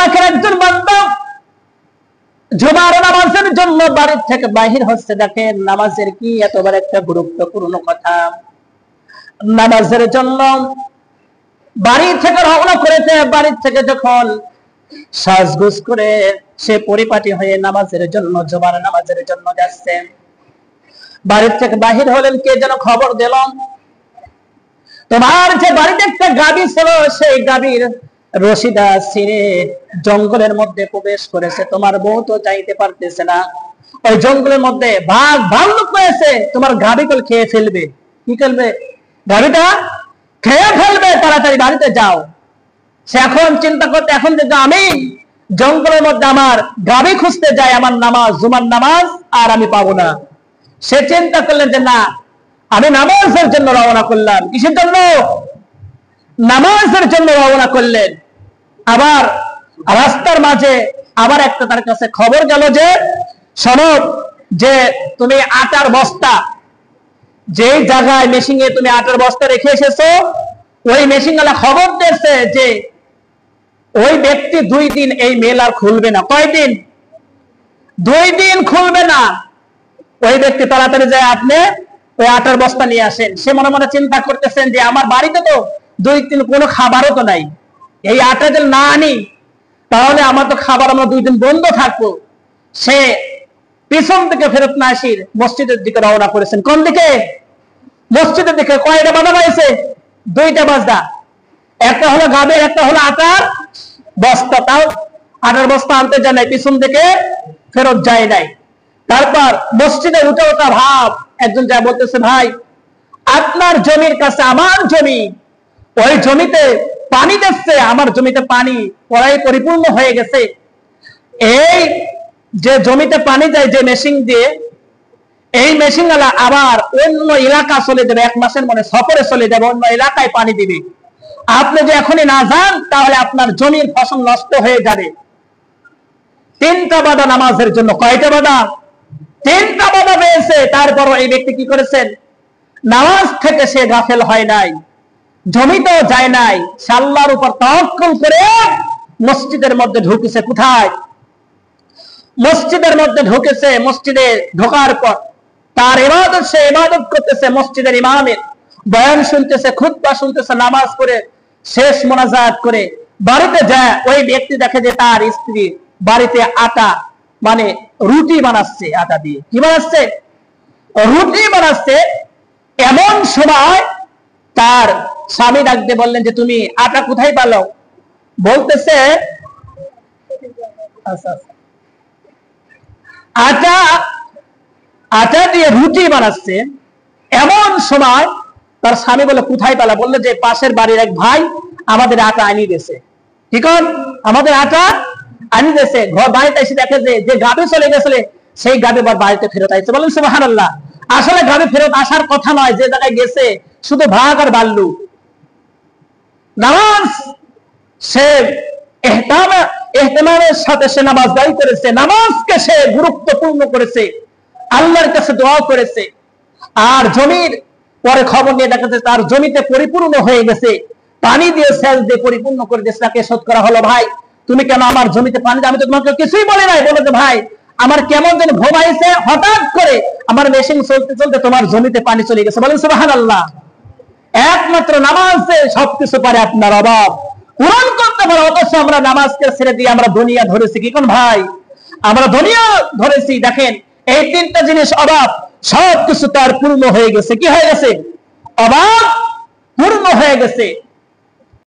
পাকের একজন বান্দা জুমার নামাজের জন্য বাড়ি থেকে বাহির হচ্ছে। দেখেন নামাজের কি এত বড় একটা গুরুত্বপূর্ণ কথা। নামাজের জন্য বাড়ি থেকে রওনা করেছে। বাড়ি থেকে যখন সাজগোজ করে সে পরিপাটি হয়ে নামাজের জন্য জুমার নামাজের জন্য যাচ্ছে, বাড়ি থেকে বাহির হলেন, কে যেন খবর দিল, তোমার যে বাড়িতে একটা গাভী ছিল সেই গাভীর রশিদা ছিঁড়ে জঙ্গলের মধ্যে প্রবেশ করেছে, তোমার বউ তো যাইতে পারতেছে না, ওই জঙ্গলের মধ্যে বাঘ ভাল্লুক রয়েছে, তোমার গাভীকে খেয়ে ফেলবে। কি করবে? গাভীটা খেয়ে ফেলবে, তাড়াতাড়ি বাড়িতে যাও। সে এখন চিন্তা করতে, এখন যে আমি জঙ্গলের মধ্যে আমার গাভী খুঁজতে যাই, আমার নামাজ জুমার নামাজ আর আমি পাবো না। সে চিন্তা করলেন যে না, আমি নামাজের জন্য রওনা করলাম। কিসের জন্য? নামাজের জন্য রওনা করলেন। আবার রাস্তার মাঝে আবার একটা তার কাছে খবর গেল যে শোনো, যে তুমি আটার বস্তা যেই জায়গায় মেশিনে তুমি আটার বস্তা রেখে এসেছো, ওই মেশিনওয়ালা খবর দিয়েছে যে ওই ব্যক্তি 2 দিন এই মেল আর খুলবে না। কয়দিন? 2 দিন খুলবে না। ওই ব্যক্তি তাড়াতাড়ি যায় আপনি ওই আটার বস্তা নিয়ে আসেন। সে মনে মনে চিন্তা করতেছেন যে আমার বাড়িতে তো 2 দিন কোনো খাবারও তো নাই, এই আটা যদি না আনি তাহলে আমার তো খাবার, আমরা 2 দিন বন্ধ থাকবো। সে পিছন থেকে ফেরত না আসি মসজিদের দিকে রওনা করেছেন। কোন দিকে? মসজিদের দিকে। কয়টা বাধা পাইছে? 2টা বাজা। একটা হলো গাবের, একটা হলো আটার বস্তা। তাও আটার বস্তা আনতে যায় নাই, পিছন থেকে ফেরত যায় নাই। তারপর মসজিদে উঠে ওঠা ভাব, একজন যা বলতেছে, ভাই আপনার জমির কাছে আমার জমি, ওই জমিতে পানি দিচ্ছে, আমার জমিতে পানি পড়াই পরিপূর্ণ হয়ে গেছে। এই যে জমিতে পানি যায় যে মেশিন দিয়ে, এই মেশিন আবার অন্য এলাকা চলে যাবে, 1 মাসের মনে সফরে চলে যাবে, অন্য এলাকায় পানি দিবে। আপনি যে এখনই না যান তাহলে আপনার জমির ফসল নষ্ট হয়ে যাবে। 3টা বাধা নামাজের জন্য। কয়টা বাধা? 3টা বাধা পেয়েছে। তারপরও এই ব্যক্তি কি করেছেন? নামাজ থেকে সে গাফেল হয় নাই, জমিতেও যায় নাই, আল্লাহর উপর তাওয়াক্কুল করে মসজিদের মধ্যে ঢুকেছে। কোথায়? মসজিদের মধ্যে ঢুকেছে। মসজিদে ঢোকার পর তার ইবাদত, সে ইবাদত করতেছে, মসজিদের ইমামের বয়ান শুনতেছে, খুতবা শুনতেছে, নামাজ পড়ে শেষ মোনাজাত করে বাড়িতে যায়। ওই ব্যক্তি দেখে যে তার স্ত্রী বাড়িতে আটা মানে রুটি বানাচ্ছে, আটা দিয়ে। কি বানাচ্ছে? রুটি বানাচ্ছে। এমন সময় তার স্বামী ডাকতে বললেন যে তুমি আটা কোথায় পালো? বলতেছে আটা আটা দিয়ে রুটি বানাচ্ছে। এমন সময় তার স্বামী বলে কোথায় পালা? বললো যে পাশের বাড়ির এক ভাই আমাদের আটা আনিয়ে দিয়েছে। কি কর? আমাদের আটা আনিয়ে দিয়েছে। ঘর বাড়িতে এসে দেখে যে গাভী চলে গেছে, সেই গাভী বাড়িতে ফেরত আসছে। বলেন সুবহানাল্লাহ। আসলে গাভী ফেরত আসার কথা নয়, যে জায়গায় গেছে শুধু ভাগ আর বাল্লু। নামাজ সে ইহতিমামের সাথে সে নামাজ দায়ী করেছে, নামাজকে সে গুরুত্বপূর্ণ করেছে, আল্লাহর কাছে দোয়া করেছে। আর জমির পরে খবর নিয়ে দেখা যাচ্ছে তার জমিতে পরিপূর্ণ হয়ে গেছে, পানি দিয়ে সেচ দিয়ে পরিপূর্ণ করে দিয়েছে। তাকে শোধ করা হলো, ভাই তুমি কেন আমার জমিতে পানি? আমি তো তোমাকে কিছুই বলি নাই। বলে যে ভাই আমার কেমন যেন ঘুমাইছে, হঠাৎ করে আমার মেশিন চলতে চলতে তোমার জমিতে পানি চলে গেছে। বলেন সুবহানাল্লাহ। একমাত্র নামাজে সবকিছু পারে আপনার অভাব পূরণ করতে পারে, অথচ আমরা নামাজকে ছেড়ে দিয়ে আমরা দুনিয়া ধরেছি। কি কোন ভাই? আমরা দুনিয়া ধরেছি। দেখেন এই 3টা জিনিস অভাব, সবকিছু তার পূর্ণ হয়ে গেছে। কি হয়ে গেছে? অভাব পূর্ণ হয়ে গেছে।